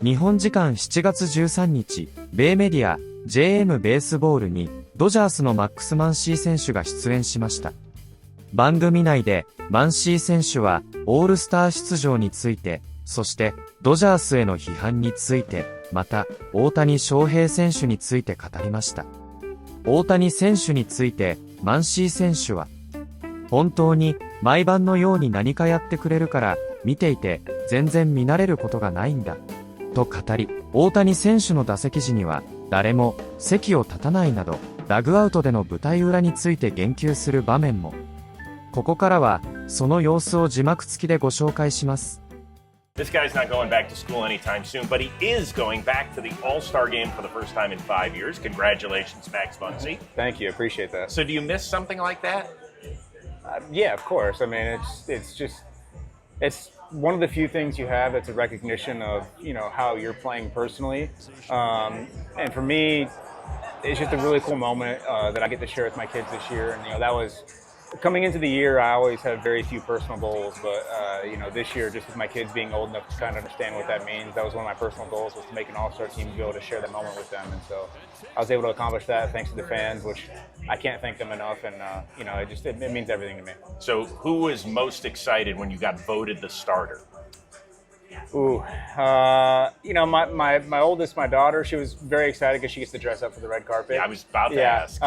日本時間7月13日、米メディア、JM ベースボールに、ドジャースのマックス・マンシー選手が出演しました。番組内で、マンシー選手は、オールスター出場について、そして、ドジャースへの批判について、また、大谷翔平選手について語りました。大谷選手について、マンシー選手は、本当に、毎晩のように何かやってくれるから、見ていて、全然見慣れることがないんだ。と語り、大谷選手の打席時には、誰も、席を立たないなど、ダグアウトでの舞台裏について言及する場面も。ここからは、その様子を字幕付きでご紹介します。This guy's not going back to school anytime soon, but he is going back to the All-Star game for the first time in 5 years. Congratulations, Max Muncy. Thank you, appreciate that. So do you miss something like that? Yeah, of course. I mean, it's one of the few things you have that's a recognition of, how you're playing personally. And for me, it's just a really cool moment that I get to share with my kids this year. And, that was coming into the year, I always had very few personal goals, but, this year, just with my kids being old enough to kind of understand what that means, that was one of my personal goals, was to make an all-star team and be able to share that moment with them. And so I was able to accomplish that thanks to the fans, which I can't thank them enough. And, it means everything to me. So who was most excited when you got voted the starter? Ooh, my oldest, my daughter, she was very excited because she gets to dress up for the red carpet. Yeah, I was about to ask.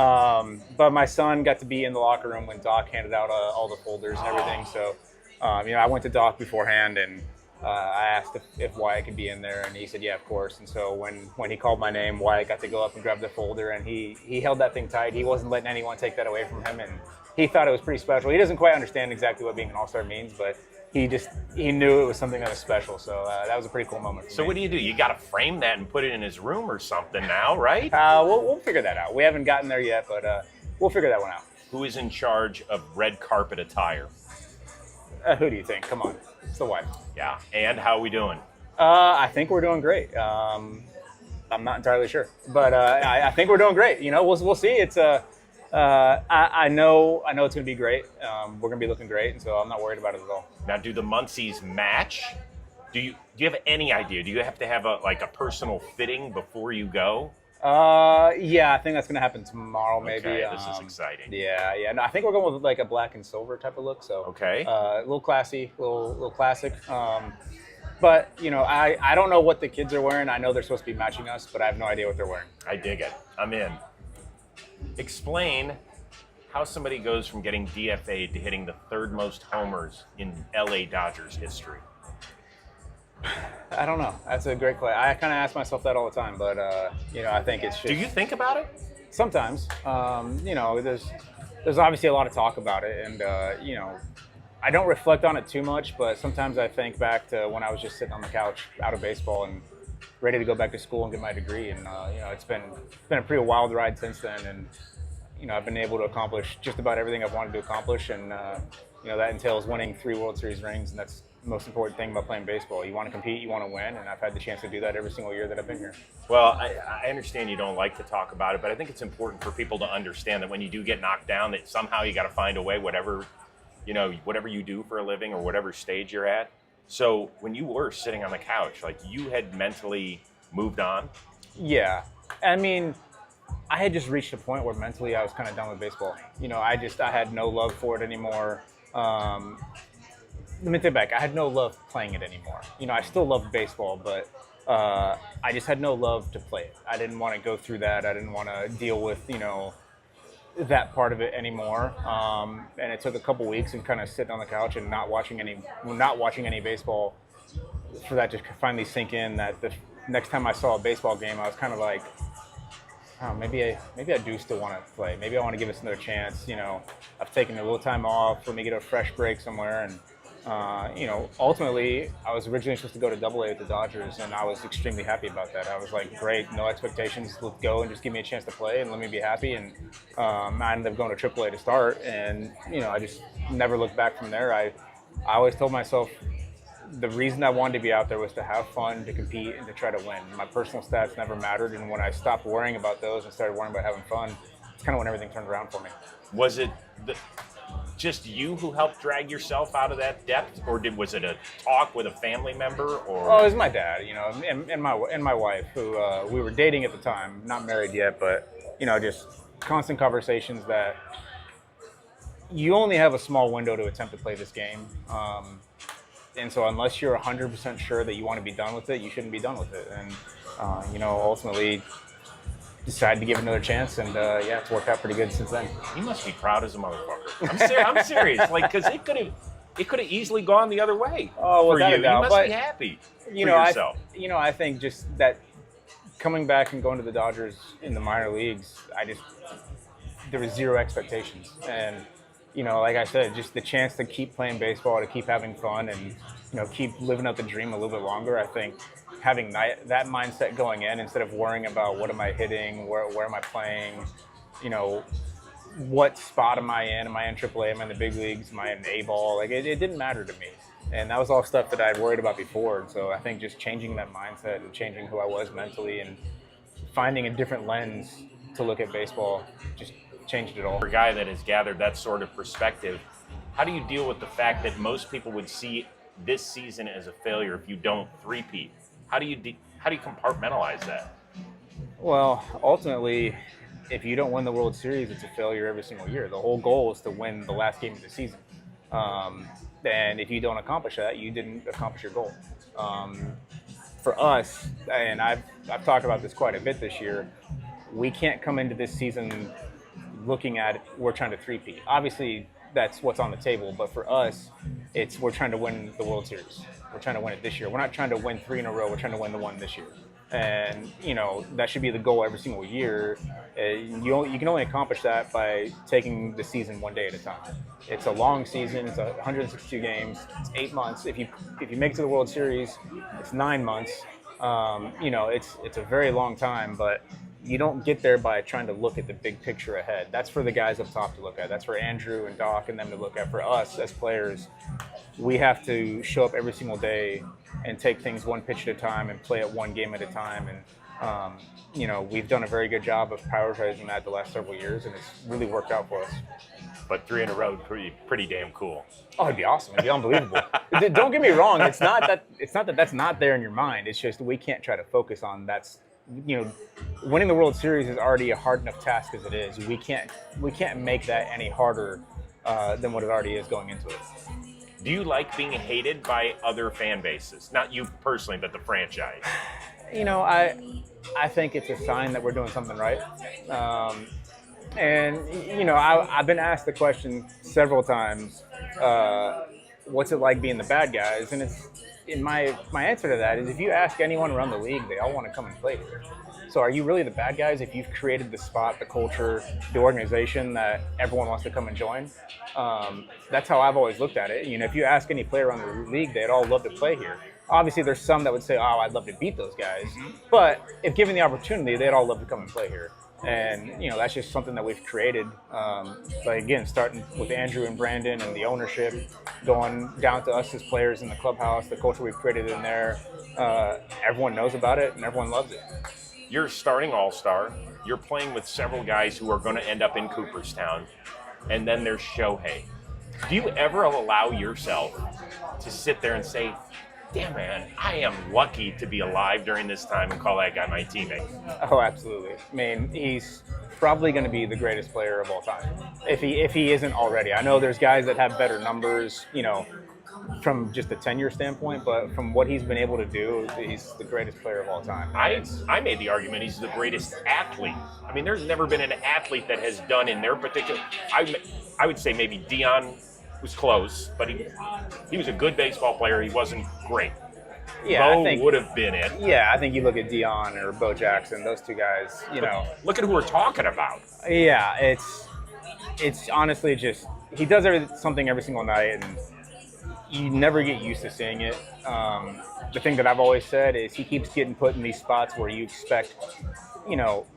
But my son got to be in the locker room when Doc handed out all the folders and everything. So, I went to Doc beforehand and I asked if Wyatt could be in there, and he said, yeah, of course. And so when he called my name, Wyatt got to go up and grab the folder, and he held that thing tight. He wasn't letting anyone take that away from him, and he thought it was pretty special. He doesn't quite understand exactly what being an all-star means, but he knew it was something that was special. So that was a pretty cool moment for me. What do? You got to frame that and put it in his room or something now, right? We'll figure that out. We haven't gotten there yet, but we'll figure that one out. Who is in charge of red carpet attire? Who do you think? Come on. It's the wife. Yeah. And how are we doing? I think we're doing great. I'm not entirely sure, but I think we're doing great. We'll see. It's I know it's going to be great. We're going to be looking great, and so I'm not worried about it at all. Now, do the Muncies match? Do you have any idea? Do you have to have a personal fitting before you go? Yeah, I think that's going to happen tomorrow, maybe. Okay, this is exciting. Yeah. No, I think we're going with like a black and silver type of look. So okay, a little classy, a little classic. But I don't know what the kids are wearing. I know they're supposed to be matching us, but I have no idea what they're wearing. I dig it. I'm in. Explain how somebody goes from getting DFA'd to hitting the third most homers in LA Dodgers history. I don't know. That's a great question. I kind of ask myself that all the time, but I think it's just. Do you think about it? Sometimes. There's obviously a lot of talk about it, and I don't reflect on it too much, but sometimes I think back to when I was just sitting on the couch out of baseball and ready to go back to school and get my degree, and it's been a pretty wild ride since then, and I've been able to accomplish just about everything I've wanted to accomplish, and that entails winning 3 World Series rings, and that's the most important thing about playing baseball. You want to compete, you want to win, and I've had the chance to do that every single year that I've been here. Well, I understand you don't like to talk about it, but I think it's important for people to understand that when you do get knocked down, that somehow you got to find a way, whatever you do for a living or whatever stage you're at. So when you were sitting on the couch, you had mentally moved on? Yeah. I mean, I had just reached a point where mentally I was kind of done with baseball. I had no love for it anymore. Let me take it back. I had no love playing it anymore. I still loved baseball, but I just had no love to play it. I didn't want to go through that. I didn't want to deal with, that part of it anymore. And it took a couple weeks of kind of sitting on the couch and not watching any baseball for that to finally sink in, that the next time I saw a baseball game, I was kind of like, oh, maybe I do still want to play. Maybe I want to give this another chance. I've taken a little time off. Let me get a fresh break somewhere. And, ultimately, I was originally supposed to go to AA with the Dodgers, and I was extremely happy about that. I was like, great, no expectations. Let's go and just give me a chance to play and let me be happy. And I ended up going to AAA to start, and, I just never looked back from there. I always told myself the reason I wanted to be out there was to have fun, to compete, and to try to win. My personal stats never mattered, and when I stopped worrying about those and started worrying about having fun, it's kind of when everything turned around for me. Was it just you who helped drag yourself out of that depth, or was it a talk with a family member? Or Oh, it was my dad, you know, and my wife, who we were dating at the time, not married yet, but you know, just constant conversations that you only have a small window to attempt to play this game. And so unless you're 100% sure that you want to be done with it, you shouldn't be done with it. And, you know, ultimately decided to give it another chance. And, yeah, it's worked out pretty good since then. You must be proud as a motherfucker. I'm serious. Like, because it could have easily gone the other way for without you. a doubt, You must but, be happy you for know, yourself. I think just that coming back and going to the Dodgers in the minor leagues, there was zero expectations. And, you know, like I said, just the chance to keep playing baseball, to keep having fun, and you know, keep living out the dream a little bit longer. I think having that mindset going in, instead of worrying about what am I hitting, where am I playing, you know, what spot am I in? Am I in AAA? Am I in the big leagues? Am I in A-ball? Like it didn't matter to me, and that was all stuff that I'd worried about before. And so I think just changing that mindset and changing who I was mentally and finding a different lens to look at baseball just changed it all. For a guy that has gathered that sort of perspective, how do you deal with the fact that most people would see this season as a failure if you don't three-peat? How do you compartmentalize that? Well, ultimately, if you don't win the World Series, it's a failure every single year. The whole goal is to win the last game of the season. And if you don't accomplish that, you didn't accomplish your goal. For us, and I've talked about this quite a bit this year, we can't come into this season looking at we're trying to three-peat. Obviously, that's what's on the table, but for us, we're trying to win the World Series. We're trying to win it this year. We're not trying to win 3 in a row. We're trying to win the one this year. And, you know, that should be the goal every single year. You can only accomplish that by taking the season one day at a time. It's a long season. It's 162 games. It's 8 months. If you make it to the World Series, it's 9 months. You know, it's a very long time, but you don't get there by trying to look at the big picture ahead. That's for the guys up top to look at. That's for Andrew and Doc and them to look at. For us as players, we have to show up every single day and take things one pitch at a time and play it one game at a time. And, you know, we've done a very good job of prioritizing that the last several years, and it's really worked out for us. But 3 in a row, pretty damn cool. Oh, it'd be awesome. It'd be unbelievable. Don't get me wrong. It's not that that's not there in your mind. It's just we can't try to focus on that's. You know, winning the World Series is already a hard enough task as it is. We can't make that any harder than what it already is going into it. Do you like being hated by other fan bases? Not you personally, but the franchise. You know, I think it's a sign that we're doing something right. And you know, I've been asked the question several times. What's it like being the bad guys? And my answer to that is, if you ask anyone around the league, they all want to come and play here. So are you really the bad guys if you've created the spot, the culture, the organization that everyone wants to come and join? That's how I've always looked at it. You know, if you ask any player around the league, they'd all love to play here. Obviously, there's some that would say, oh, I'd love to beat those guys. But if given the opportunity, they'd all love to come and play here. And, you know, that's just something that we've created. But again, starting with Andrew and Brandon and the ownership, going down to us as players in the clubhouse, the culture we've created in there, everyone knows about it and everyone loves it. You're a starting all-star. You're playing with several guys who are going to end up in Cooperstown. And then there's Shohei. Do you ever allow yourself to sit there and say, damn, man, I am lucky to be alive during this time and call that guy my teammate? Oh, absolutely. I mean, he's probably going to be the greatest player of all time, if he isn't already. I know there's guys that have better numbers, you know, from just a tenure standpoint, but from what he's been able to do, he's the greatest player of all time. I made the argument he's the greatest athlete. I mean, there's never been an athlete that has done in their particular. I would say maybe Dion was close, but he was a good baseball player. He wasn't great. Yeah, Bo would have been it. Yeah, I think you look at Dion or Bo Jackson, those two guys, you know. Look at who we're talking about. Yeah, it's honestly just, he does something every single night, and you never get used to seeing it. The thing that I've always said is he keeps getting put in these spots where you expect, you know,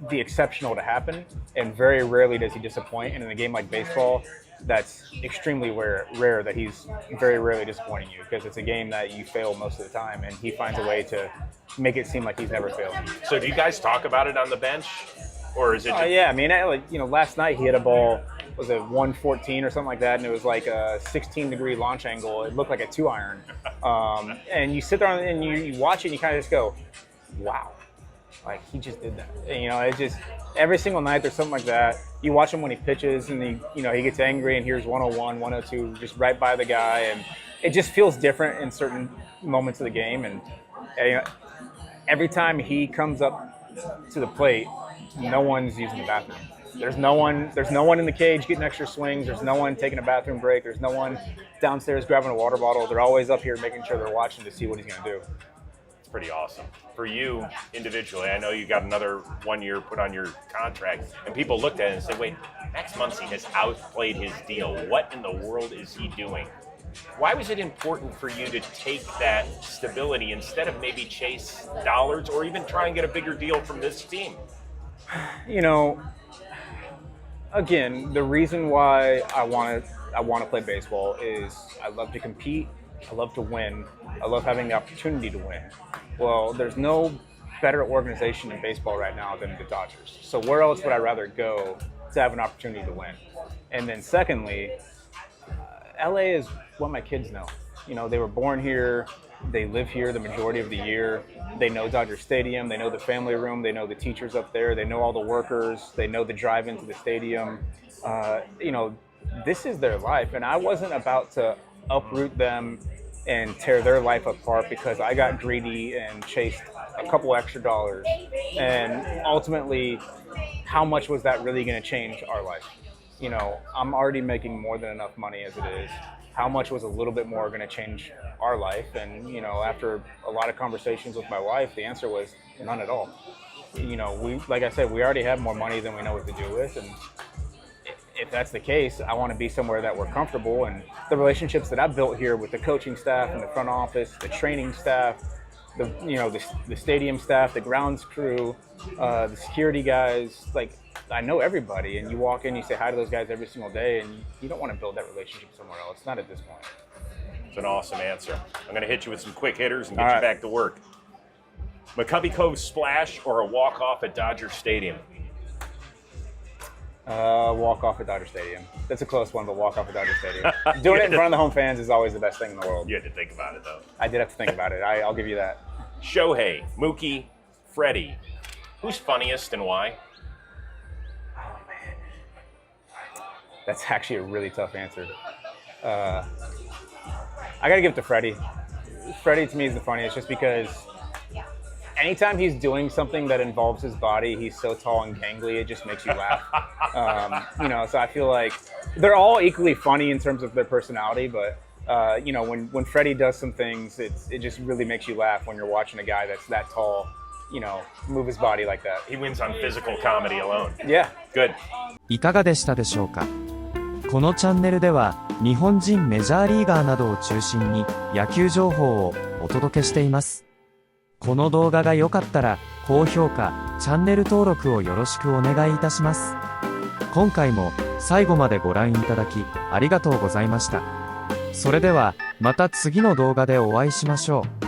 the exceptional to happen, and very rarely does he disappoint. And in a game like baseball, that's extremely rare that he's very rarely disappointing you, because it's a game that you fail most of the time, and he finds a way to make it seem like he's never failed. So do you guys talk about it on the bench, or is it? Yeah, I mean, you know, last night he hit a ball was it 114 or something like that, and it was like a 16-degree launch angle. It looked like a 2-iron. And you sit there and you watch it and you kind of just go, wow, like he just did that. And, you know, it just, every single night there's something like that. You watch him when he pitches and he gets angry and hears 101, 102 just right by the guy, and it just feels different in certain moments of the game. And you know, every time he comes up to the plate, no one's using the bathroom. There's no one in the cage getting extra swings. There's no one taking a bathroom break. There's no one downstairs grabbing a water bottle. They're always up here making sure they're watching to see what he's going to do. It's pretty awesome. For you individually, I know you got another 1 year put on your contract, and people looked at it and said, wait, Max Muncy has outplayed his deal. What in the world is he doing? Why was it important for you to take that stability instead of maybe chase dollars or even try and get a bigger deal from this team? You know, again, the reason why I want to play baseball is I love to compete, I love to win, I love having the opportunity to win. Well, there's no better organization in baseball right now than the Dodgers. So where else would I rather go to have an opportunity to win? And then secondly, LA is what my kids know. You know, they were born here, they live here the majority of the year. They know Dodger Stadium, they know the family room, they know the teachers up there, they know all the workers, they know the drive into the stadium. You know, this is their life, and I wasn't about to uproot them and tear their life apart because I got greedy and chased a couple extra dollars. And ultimately, how much was that really going to change our life? You know, I'm already making more than enough money as it is. How much was a little bit more going to change our life? And, you know, after a lot of conversations with my wife, the answer was none at all. You know, like I said, we already have more money than we know what to do with. And if that's the case, I want to be somewhere that we're comfortable. And the relationships that I've built here with the coaching staff and the front office, the training staff, the stadium staff, the grounds crew, the security guys, like, I know everybody, and you walk in, you say hi to those guys every single day, and you don't want to build that relationship somewhere else. Not at this point. It's an awesome answer. I'm going to hit you with some quick hitters and get you back to work. McCovey Cove splash or a walk-off at Dodger Stadium? Walk off at Dodger Stadium. That's a close one, but walk off at Dodger Stadium. Doing it in front of the home fans is always the best thing in the world. You had to think about it, though. I did have to think about it. I'll give you that. Shohei, Mookie, Freddie. Who's funniest and why? Oh, man. That's actually a really tough answer. I got to give it to Freddie. Freddie, to me, is the funniest just because anytime he's doing something that involves his body, he's so tall and gangly, it just makes you laugh. You know, so I feel like they're all equally funny in terms of their personality, but you know, when Freddie does some things, it just really makes you laugh when you're watching a guy that's that tall, you know, move his body like that. He wins on physical comedy alone. Yeah. Good. いかがでしたでしょうか。このチャンネルでは日本人メジャーリーガーなどを中心に野球情報をお届けしています。この動画が良かったら高評価、チャンネル登録をよろしくお願いいたします。今回も最後までご覧いただきありがとうございました。それではまた次の動画でお会いしましょう。